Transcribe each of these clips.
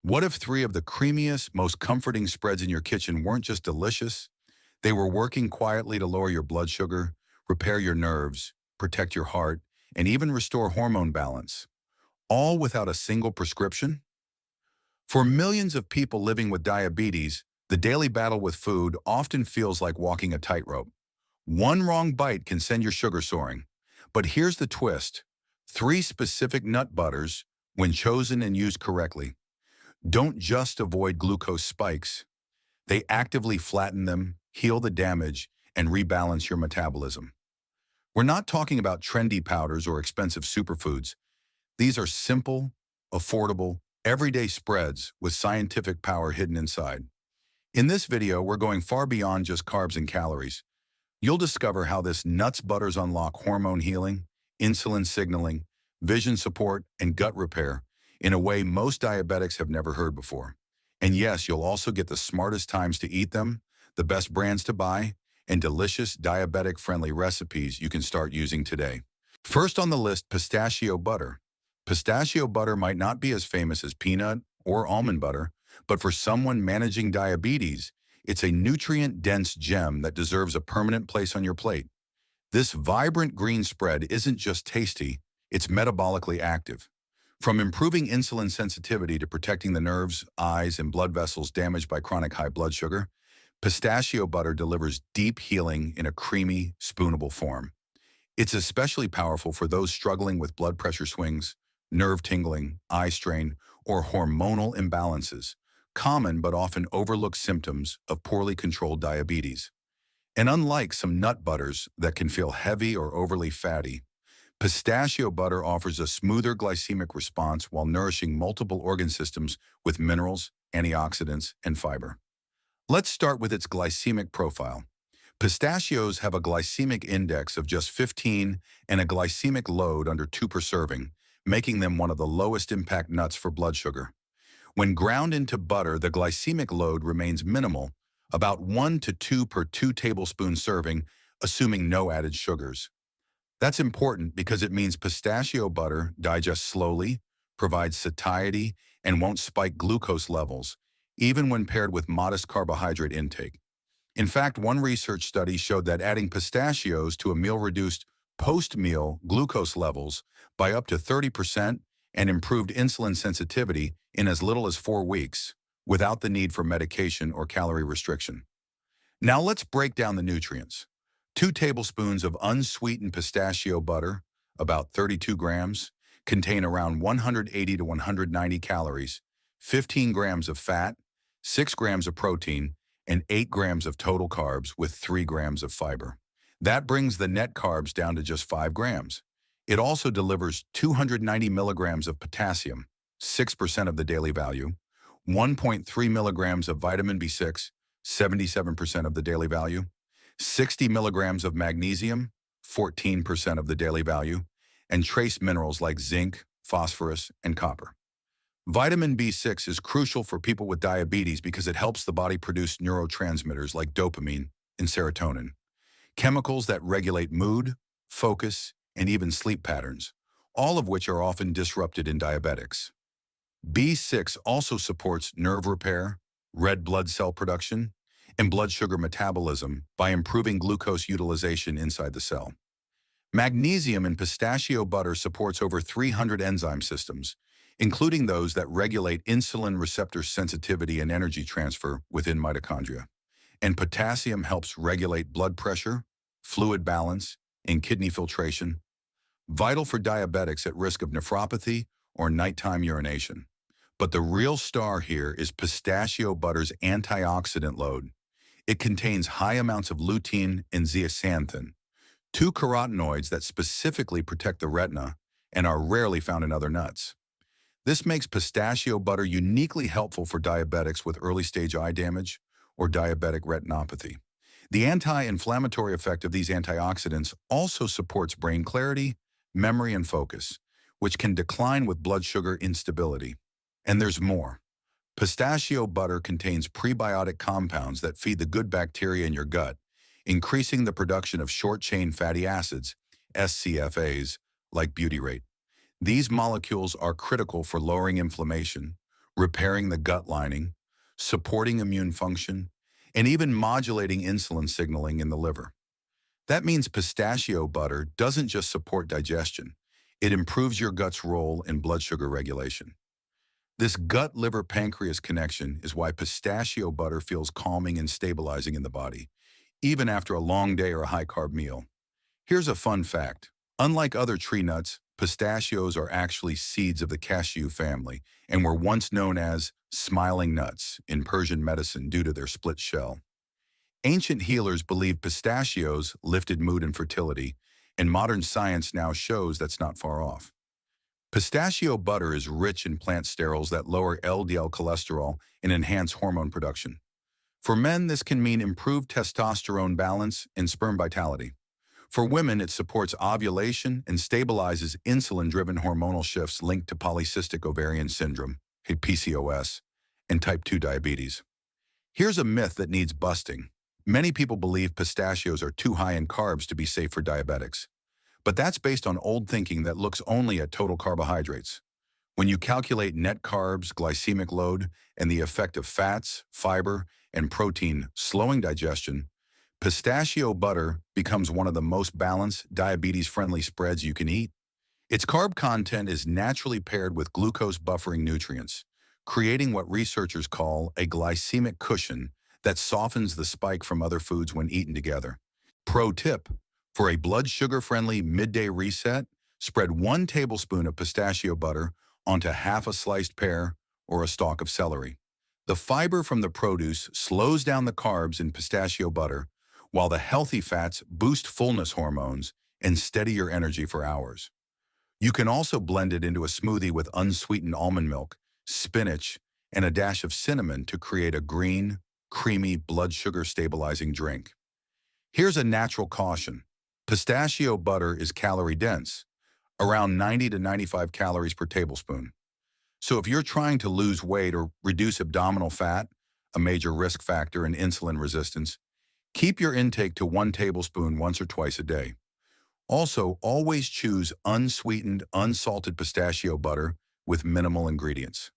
What if three of the creamiest, most comforting spreads in your kitchen weren't just delicious? They were working quietly to lower your blood sugar, repair your nerves, protect your heart, and even restore hormone balance, all without a single prescription? For millions of people living with diabetes, the daily battle with food often feels like walking a tightrope. One wrong bite can send your sugar soaring. But here's the twist. Three specific nut butters, when chosen and used correctly, don't just avoid glucose spikes. They actively flatten them, heal the damage, and rebalance your metabolism. We're not talking about trendy powders or expensive superfoods. These are simple, affordable, everyday spreads with scientific power hidden inside. In this video, we're going far beyond just carbs and calories. You'll discover how this nuts butters unlock hormone healing, insulin signaling, vision support, and gut repair in a way most diabetics have never heard before. And yes, you'll also get the smartest times to eat them, the best brands to buy, and delicious diabetic-friendly recipes you can start using today. First on the list, pistachio butter. Pistachio butter might not be as famous as peanut or almond butter, but for someone managing diabetes, it's a nutrient-dense gem that deserves a permanent place on your plate. This vibrant green spread isn't just tasty, it's metabolically active. From improving insulin sensitivity to protecting the nerves, eyes, and blood vessels damaged by chronic high blood sugar, pistachio butter delivers deep healing in a creamy, spoonable form. It's especially powerful for those struggling with blood pressure swings, nerve tingling, eye strain, or hormonal imbalances, common but often overlooked symptoms of poorly controlled diabetes. And unlike some nut butters that can feel heavy or overly fatty, pistachio butter offers a smoother glycemic response while nourishing multiple organ systems with minerals, antioxidants, and fiber. Let's start with its glycemic profile. Pistachios have a glycemic index of just 15 and a glycemic load under 2 per serving, making them one of the lowest impact nuts for blood sugar. When ground into butter, the glycemic load remains minimal, about 1 to 2 per 2 tablespoon serving, assuming no added sugars. That's important because it means pistachio butter digests slowly, provides satiety, and won't spike glucose levels, even when paired with modest carbohydrate intake. In fact, one research study showed that adding pistachios to a meal reduced post-meal glucose levels by up to 30% and improved insulin sensitivity in as little as 4 weeks, without the need for medication or calorie restriction. Now let's break down the nutrients. 2 tablespoons of unsweetened pistachio butter, about 32 grams, contain around 180 to 190 calories, 15 grams of fat, 6 grams of protein, and 8 grams of total carbs with 3 grams of fiber. That brings the net carbs down to just 5 grams. It also delivers 290 milligrams of potassium, 6% of the daily value, 1.3 milligrams of vitamin B6, 77% of the daily value, 60 milligrams of magnesium, 14% of the daily value, and trace minerals like zinc, phosphorus, and copper. Vitamin B6 is crucial for people with diabetes because it helps the body produce neurotransmitters like dopamine and serotonin, chemicals that regulate mood, focus, and even sleep patterns, all of which are often disrupted in diabetics. B6 also supports nerve repair, red blood cell production, and blood sugar metabolism by improving glucose utilization inside the cell. Magnesium in pistachio butter supports over 300 enzyme systems, including those that regulate insulin receptor sensitivity and energy transfer within mitochondria. And potassium helps regulate blood pressure, fluid balance, and kidney filtration, vital for diabetics at risk of nephropathy or nighttime urination. But the real star here is pistachio butter's antioxidant load. It contains high amounts of lutein and zeaxanthin, 2 carotenoids that specifically protect the retina and are rarely found in other nuts. This makes pistachio butter uniquely helpful for diabetics with early-stage eye damage or diabetic retinopathy. The anti-inflammatory effect of these antioxidants also supports brain clarity, memory, and focus, which can decline with blood sugar instability. And there's more. Pistachio butter contains prebiotic compounds that feed the good bacteria in your gut, increasing the production of short-chain fatty acids, SCFAs, like butyrate. These molecules are critical for lowering inflammation, repairing the gut lining, supporting immune function, and even modulating insulin signaling in the liver. That means pistachio butter doesn't just support digestion, it improves your gut's role in blood sugar regulation. This gut-liver-pancreas connection is why pistachio butter feels calming and stabilizing in the body, even after a long day or a high-carb meal. Here's a fun fact. Unlike other tree nuts, pistachios are actually seeds of the cashew family and were once known as smiling nuts in Persian medicine due to their split shell. Ancient healers believed pistachios lifted mood and fertility, and modern science now shows that's not far off. Pistachio butter is rich in plant sterols that lower LDL cholesterol and enhance hormone production. For men, this can mean improved testosterone balance and sperm vitality. For women, it supports ovulation and stabilizes insulin-driven hormonal shifts linked to polycystic ovarian syndrome, PCOS, and type 2 diabetes. Here's a myth that needs busting. Many people believe pistachios are too high in carbs to be safe for diabetics. But that's based on old thinking that looks only at total carbohydrates. When you calculate net carbs, glycemic load, and the effect of fats, fiber, and protein slowing digestion, pistachio butter becomes one of the most balanced, diabetes-friendly spreads you can eat. Its carb content is naturally paired with glucose buffering nutrients, creating what researchers call a glycemic cushion that softens the spike from other foods when eaten together. Pro tip: for a blood sugar-friendly midday reset, spread 1 tablespoon of pistachio butter onto half a sliced pear or a stalk of celery. The fiber from the produce slows down the carbs in pistachio butter, while the healthy fats boost fullness hormones and steady your energy for hours. You can also blend it into a smoothie with unsweetened almond milk, spinach, and a dash of cinnamon to create a green, creamy blood sugar stabilizing drink. Here's a natural caution. Pistachio butter is calorie dense, around 90 to 95 calories per tablespoon. So if you're trying to lose weight or reduce abdominal fat, a major risk factor in insulin resistance, keep your intake to 1 tablespoon once or twice a day. Also, always choose unsweetened, unsalted pistachio butter with minimal ingredients.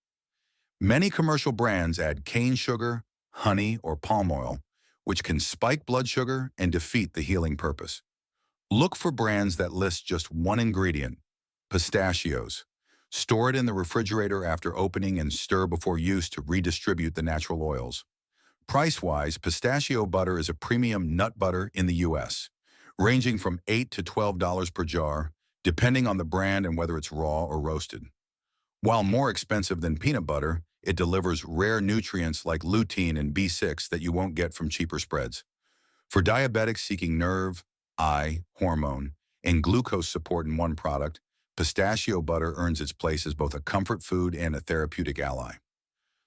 Many commercial brands add cane sugar, honey, or palm oil, which can spike blood sugar and defeat the healing purpose. Look for brands that list just one ingredient, pistachios. Store it in the refrigerator after opening and stir before use to redistribute the natural oils. Price-wise, pistachio butter is a premium nut butter in the U.S., ranging from $8 to $12 per jar, depending on the brand and whether it's raw or roasted. While more expensive than peanut butter, it delivers rare nutrients like lutein and B6 that you won't get from cheaper spreads. For diabetics seeking nerve, eye, hormone, and glucose support in one product, pistachio butter earns its place as both a comfort food and a therapeutic ally.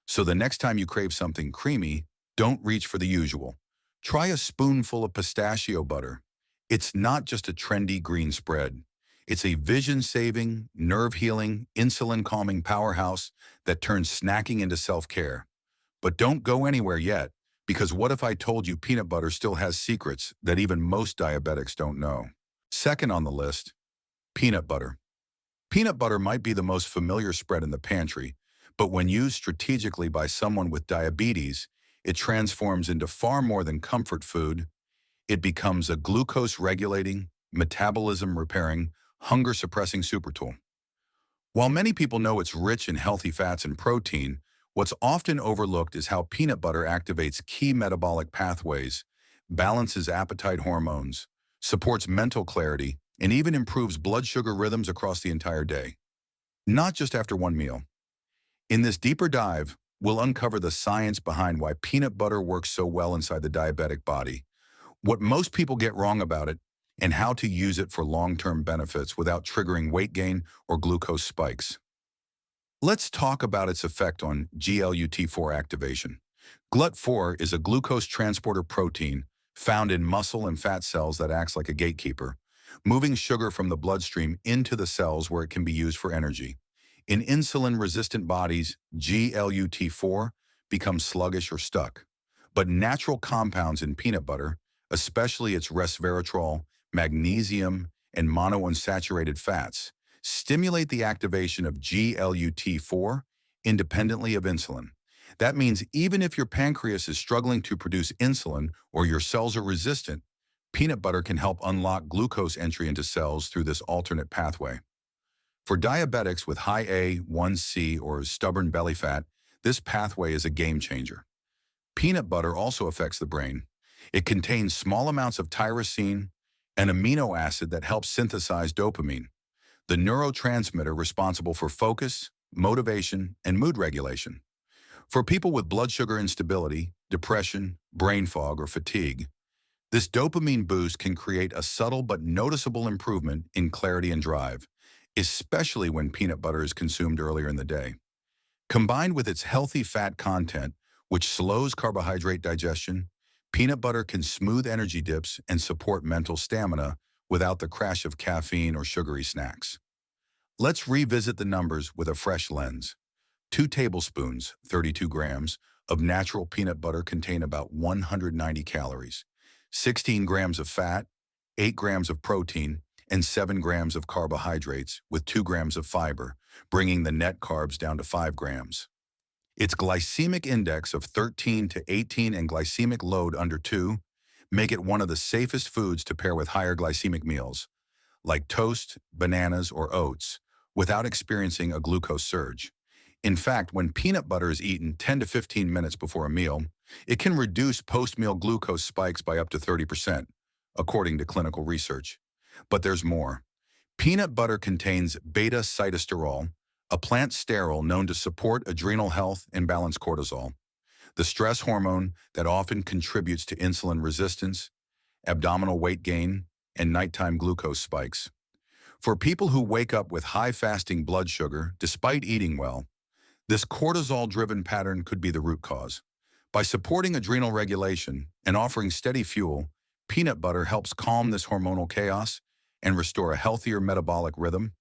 So the next time you crave something creamy, don't reach for the usual. Try a spoonful of pistachio butter. It's not just a trendy green spread. It's a vision-saving, nerve-healing, insulin-calming powerhouse that turns snacking into self-care. But don't go anywhere yet, because what if I told you peanut butter still has secrets that even most diabetics don't know? Second on the list, peanut butter. Peanut butter might be the most familiar spread in the pantry, but when used strategically by someone with diabetes, it transforms into far more than comfort food. It becomes a glucose-regulating, metabolism-repairing, hunger-suppressing super tool. While many people know it's rich in healthy fats and protein, what's often overlooked is how peanut butter activates key metabolic pathways, balances appetite hormones, supports mental clarity, and even improves blood sugar rhythms across the entire day. Not just after one meal. In this deeper dive, we'll uncover the science behind why peanut butter works so well inside the diabetic body, what most people get wrong about it, and how to use it for long-term benefits without triggering weight gain or glucose spikes. Let's talk about its effect on GLUT4 activation. GLUT4 is a glucose transporter protein found in muscle and fat cells that acts like a gatekeeper, moving sugar from the bloodstream into the cells where it can be used for energy. In insulin-resistant bodies, GLUT4 becomes sluggish or stuck. But natural compounds in peanut butter, especially its resveratrol, magnesium, and monounsaturated fats, stimulate the activation of GLUT4 independently of insulin. That means even if your pancreas is struggling to produce insulin or your cells are resistant, peanut butter can help unlock glucose entry into cells through this alternate pathway. For diabetics with high A1C or stubborn belly fat, this pathway is a game changer. Peanut butter also affects the brain. It contains small amounts of tyrosine, an amino acid that helps synthesize dopamine, the neurotransmitter responsible for focus, motivation, and mood regulation. For people with blood sugar instability, depression, brain fog, or fatigue, this dopamine boost can create a subtle but noticeable improvement in clarity and drive, especially when peanut butter is consumed earlier in the day. Combined with its healthy fat content, which slows carbohydrate digestion, peanut butter can smooth energy dips and support mental stamina without the crash of caffeine or sugary snacks. Let's revisit the numbers with a fresh lens. 2 tablespoons, 32 grams, of natural peanut butter contain about 190 calories, 16 grams of fat, 8 grams of protein, and 7 grams of carbohydrates with 2 grams of fiber, bringing the net carbs down to 5 grams. Its glycemic index of 13 to 18 and glycemic load under 2 make it one of the safest foods to pair with higher glycemic meals, like toast, bananas, or oats, without experiencing a glucose surge. In fact, when peanut butter is eaten 10 to 15 minutes before a meal, it can reduce post-meal glucose spikes by up to 30%, according to clinical research. But there's more. Peanut butter contains beta-sitosterol, a plant sterol known to support adrenal health and balance cortisol, the stress hormone that often contributes to insulin resistance, abdominal weight gain, and nighttime glucose spikes. For people who wake up with high fasting blood sugar despite eating well, this cortisol-driven pattern could be the root cause. By supporting adrenal regulation and offering steady fuel, peanut butter helps calm this hormonal chaos and restore a healthier metabolic rhythm,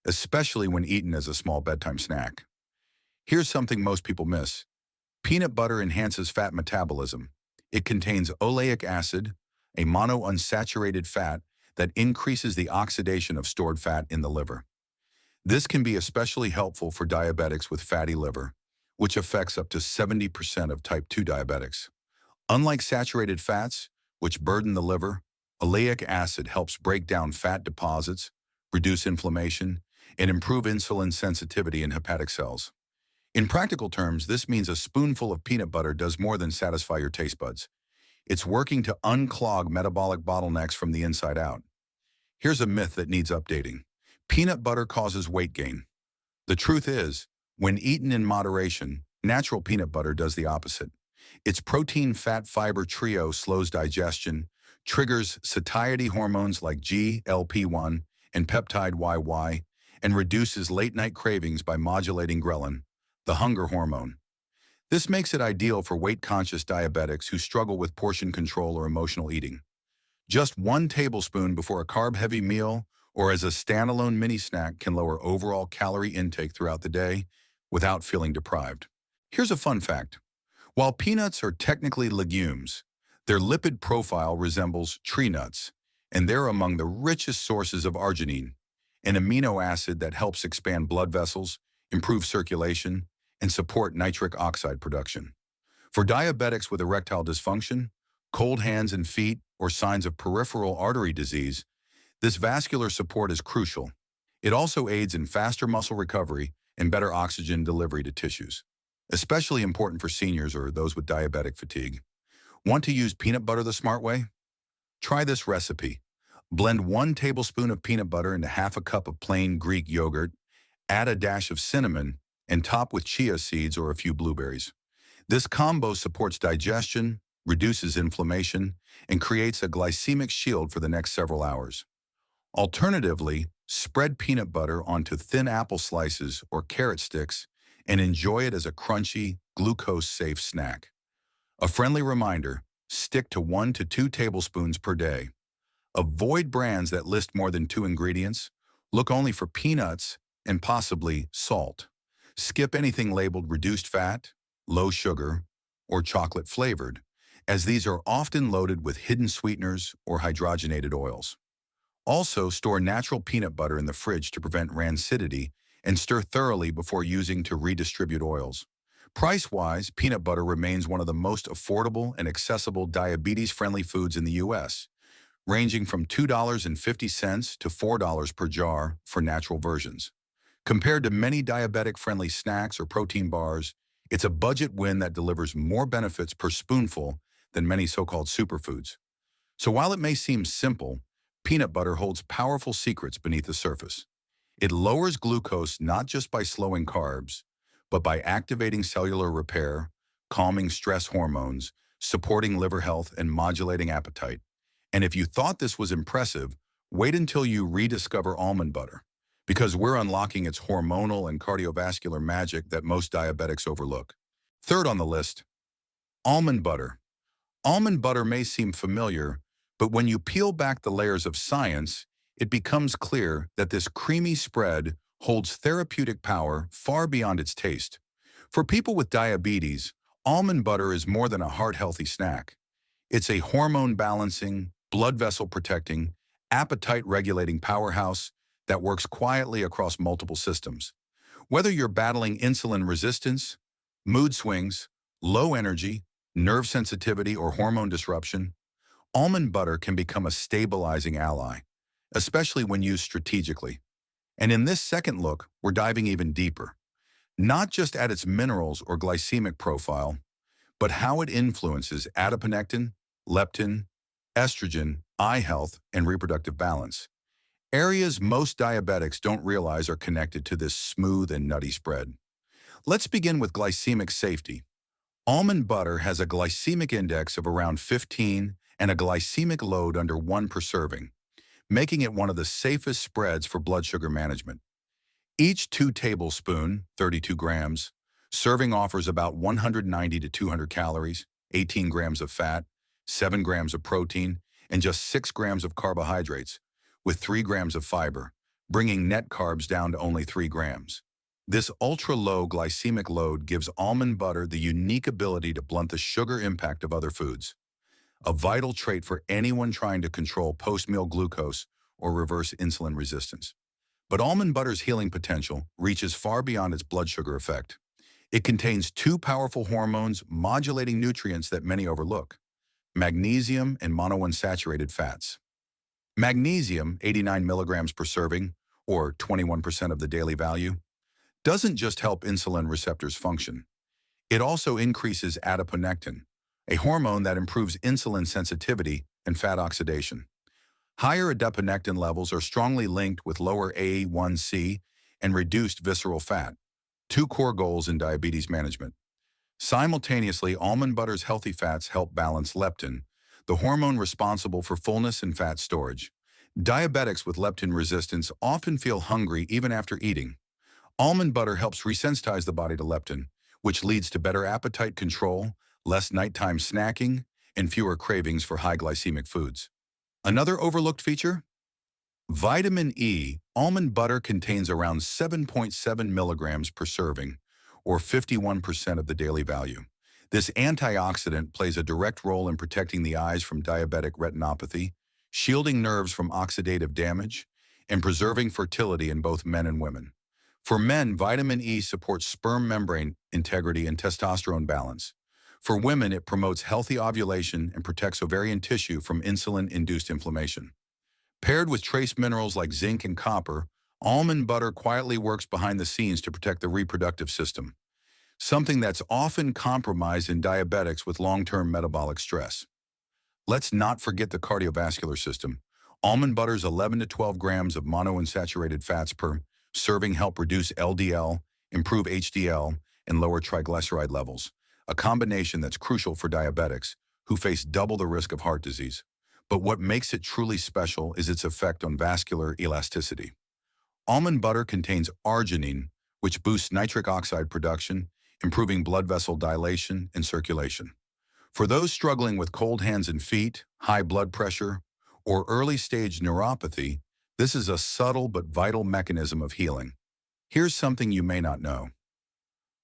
especially when eaten as a small bedtime snack. Here's something most people miss. Peanut butter enhances fat metabolism. It contains oleic acid, a monounsaturated fat that increases the oxidation of stored fat in the liver. This can be especially helpful for diabetics with fatty liver, which affects up to 70% of type 2 diabetics. Unlike saturated fats, which burden the liver, oleic acid helps break down fat deposits, reduce inflammation, and improve insulin sensitivity in hepatic cells. In practical terms, this means a spoonful of peanut butter does more than satisfy your taste buds. It's working to unclog metabolic bottlenecks from the inside out. Here's a myth that needs updating. Peanut butter causes weight gain. The truth is, when eaten in moderation, natural peanut butter does the opposite. Its protein-fat-fiber trio slows digestion, triggers satiety hormones like GLP-1 and peptide YY, and reduces late-night cravings by modulating ghrelin, the hunger hormone. This makes it ideal for weight-conscious diabetics who struggle with portion control or emotional eating. Just 1 tablespoon before a carb-heavy meal or as a standalone mini snack can lower overall calorie intake throughout the day without feeling deprived. Here's a fun fact. While peanuts are technically legumes, their lipid profile resembles tree nuts, and they're among the richest sources of arginine, an amino acid that helps expand blood vessels, improve circulation, and support nitric oxide production. For diabetics with erectile dysfunction, cold hands and feet, or signs of peripheral artery disease, this vascular support is crucial. It also aids in faster muscle recovery and better oxygen delivery to tissues, especially important for seniors or those with diabetic fatigue. Want to use peanut butter the smart way? Try this recipe. Blend 1 tablespoon of peanut butter into half a cup of plain Greek yogurt, add a dash of cinnamon, and top with chia seeds or a few blueberries. This combo supports digestion, reduces inflammation, and creates a glycemic shield for the next several hours. Alternatively, spread peanut butter onto thin apple slices or carrot sticks and enjoy it as a crunchy, glucose-safe snack. A friendly reminder, stick to 1 to 2 tablespoons per day. Avoid brands that list more than 2 ingredients. Look only for peanuts and possibly salt. Skip anything labeled reduced fat, low sugar, or chocolate flavored, as these are often loaded with hidden sweeteners or hydrogenated oils. Also, store natural peanut butter in the fridge to prevent rancidity and stir thoroughly before using to redistribute oils. Price-wise, peanut butter remains one of the most affordable and accessible diabetes-friendly foods in the U.S., ranging from $2.50 to $4 per jar for natural versions. Compared to many diabetic-friendly snacks or protein bars, it's a budget win that delivers more benefits per spoonful than many so-called superfoods. So while it may seem simple, peanut butter holds powerful secrets beneath the surface. It lowers glucose not just by slowing carbs, but by activating cellular repair, calming stress hormones, supporting liver health, and modulating appetite. And if you thought this was impressive, wait until you rediscover almond butter, because we're unlocking its hormonal and cardiovascular magic that most diabetics overlook. Third on the list, almond butter. Almond butter may seem familiar, but when you peel back the layers of science, it becomes clear that this creamy spread holds therapeutic power far beyond its taste. For people with diabetes, almond butter is more than a heart-healthy snack. It's a hormone-balancing, blood-vessel-protecting, appetite-regulating powerhouse that works quietly across multiple systems. Whether you're battling insulin resistance, mood swings, low energy, nerve sensitivity, or hormone disruption, almond butter can become a stabilizing ally, especially when used strategically. And in this second look, we're diving even deeper, not just at its minerals or glycemic profile, but how it influences adiponectin, leptin, estrogen, eye health, and reproductive balance. Areas most diabetics don't realize are connected to this smooth and nutty spread. Let's begin with glycemic safety. Almond butter has a glycemic index of around 15 and a glycemic load under 1 per serving, making it one of the safest spreads for blood sugar management. Each 2 tablespoon, 32 grams, serving offers about 190 to 200 calories, 18 grams of fat, 7 grams of protein, and just 6 grams of carbohydrates, with 3 grams of fiber, bringing net carbs down to only 3 grams. This ultra-low glycemic load gives almond butter the unique ability to blunt the sugar impact of other foods, a vital trait for anyone trying to control post-meal glucose or reverse insulin resistance. But almond butter's healing potential reaches far beyond its blood sugar effect. It contains 2 powerful hormones modulating nutrients that many overlook: magnesium and monounsaturated fats. Magnesium, 89 milligrams per serving, or 21% of the daily value, doesn't just help insulin receptors function. It also increases adiponectin, a hormone that improves insulin sensitivity and fat oxidation. Higher adiponectin levels are strongly linked with lower A1C and reduced visceral fat, 2 core goals in diabetes management. Simultaneously, almond butter's healthy fats help balance leptin, the hormone responsible for fullness and fat storage. Diabetics with leptin resistance often feel hungry even after eating. Almond butter helps resensitize the body to leptin, which leads to better appetite control, less nighttime snacking, and fewer cravings for high glycemic foods. Another overlooked feature? Vitamin E. Almond butter contains around 7.7 milligrams per serving, or 51% of the daily value. This antioxidant plays a direct role in protecting the eyes from diabetic retinopathy, shielding nerves from oxidative damage, and preserving fertility in both men and women. For men, vitamin E supports sperm membrane integrity and testosterone balance. For women, it promotes healthy ovulation and protects ovarian tissue from insulin-induced inflammation. Paired with trace minerals like zinc and copper, almond butter quietly works behind the scenes to protect the reproductive system, something that's often compromised in diabetics with long-term metabolic stress. Let's not forget the cardiovascular system. Almond butter's 11 to 12 grams of monounsaturated fats per serving help reduce LDL, improve HDL, and lower triglyceride levels, a combination that's crucial for diabetics who face double the risk of heart disease. But what makes it truly special is its effect on vascular elasticity. Almond butter contains arginine, which boosts nitric oxide production, improving blood vessel dilation and circulation. For those struggling with cold hands and feet, high blood pressure, or early-stage neuropathy, this is a subtle but vital mechanism of healing. Here's something you may not know.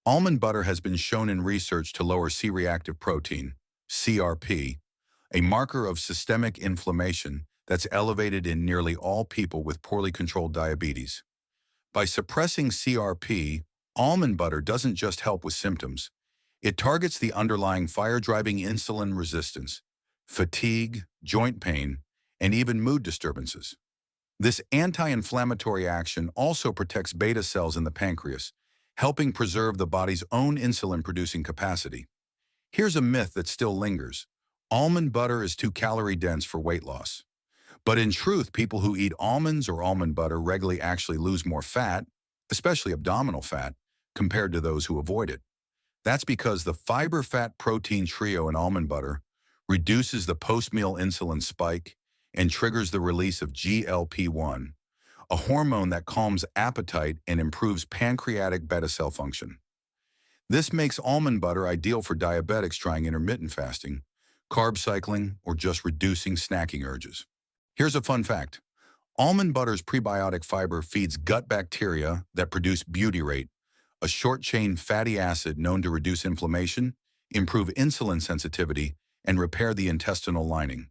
Almond butter has been shown in research to lower C-reactive protein, CRP, a marker of systemic inflammation that's elevated in nearly all people with poorly controlled diabetes. By suppressing CRP, almond butter doesn't just help with symptoms. It targets the underlying fire-driving insulin resistance, fatigue, joint pain, and even mood disturbances. This anti-inflammatory action also protects beta cells in the pancreas, helping preserve the body's own insulin-producing capacity. Here's a myth that still lingers. Almond butter is too calorie-dense for weight loss. But in truth, people who eat almonds or almond butter regularly actually lose more fat, especially abdominal fat, compared to those who avoid it. That's because the fiber-fat-protein trio in almond butter reduces the post-meal insulin spike and triggers the release of GLP-1, a hormone that calms appetite and improves pancreatic beta cell function. This makes almond butter ideal for diabetics trying intermittent fasting, carb cycling, or just reducing snacking urges. Here's a fun fact. Almond butter's prebiotic fiber feeds gut bacteria that produce butyrate, a short-chain fatty acid known to reduce inflammation, improve insulin sensitivity, and repair the intestinal lining.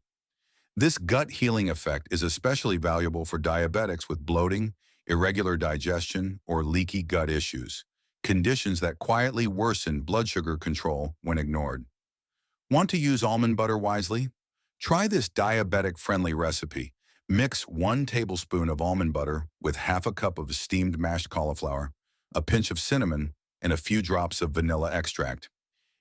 This gut healing effect is especially valuable for diabetics with bloating, irregular digestion, or leaky gut issues, conditions that quietly worsen blood sugar control when ignored. Want to use almond butter wisely? Try this diabetic-friendly recipe. Mix 1 tablespoon of almond butter with half a cup of steamed mashed cauliflower, a pinch of cinnamon, and a few drops of vanilla extract.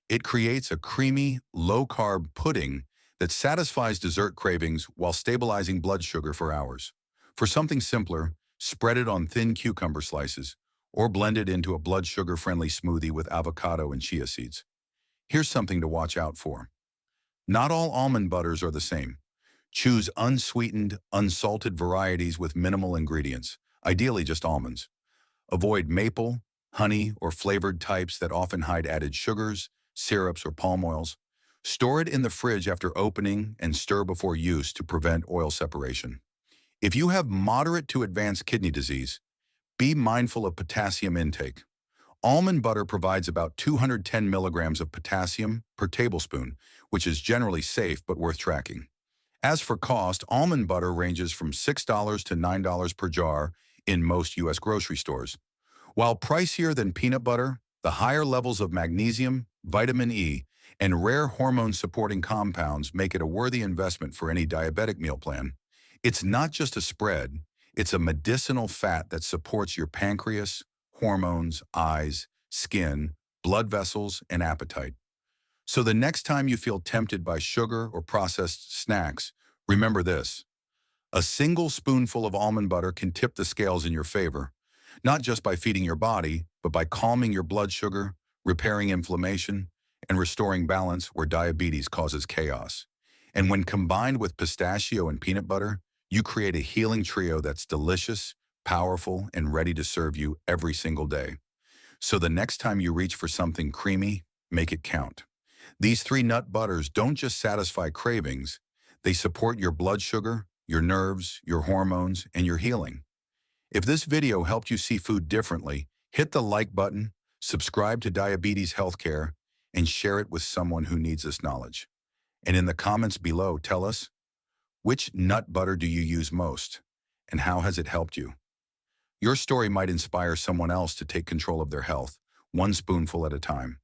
It creates a creamy, low-carb pudding that satisfies dessert cravings while stabilizing blood sugar for hours. For something simpler, spread it on thin cucumber slices or blend it into a blood sugar-friendly smoothie with avocado and chia seeds. Here's something to watch out for. Not all almond butters are the same. Choose unsweetened, unsalted varieties with minimal ingredients, ideally just almonds. Avoid maple, honey, or flavored types that often hide added sugars, syrups, or palm oils. Store it in the fridge after opening and stir before use to prevent oil separation. If you have moderate to advanced kidney disease, be mindful of potassium intake. Almond butter provides about 210 milligrams of potassium per tablespoon, which is generally safe but worth tracking. As for cost, almond butter ranges from $6 to $9 per jar in most U.S. grocery stores. While pricier than peanut butter, the higher levels of magnesium, vitamin E, and rare hormone-supporting compounds make it a worthy investment for any diabetic meal plan. It's not just a spread, it's a medicinal fat that supports your pancreas, hormones, eyes, skin, blood vessels, and appetite. So the next time you feel tempted by sugar or processed snacks, remember this. A single spoonful of almond butter can tip the scales in your favor, not just by feeding your body, but by calming your blood sugar, repairing inflammation, and restoring balance where diabetes causes chaos. And when combined with pistachio and peanut butter, you create a healing trio that's delicious, powerful, and ready to serve you every single day. So the next time you reach for something creamy, make it count. These 3 nut butters don't just satisfy cravings, they support your blood sugar, your nerves, your hormones, and your healing. If this video helped you see food differently, hit the like button, subscribe to Diabetes Healthcare, and share it with someone who needs this knowledge. And in the comments below, tell us, which nut butter do you use most, and how has it helped you? Your story might inspire someone else to take control of their health, 1 spoonful at a time.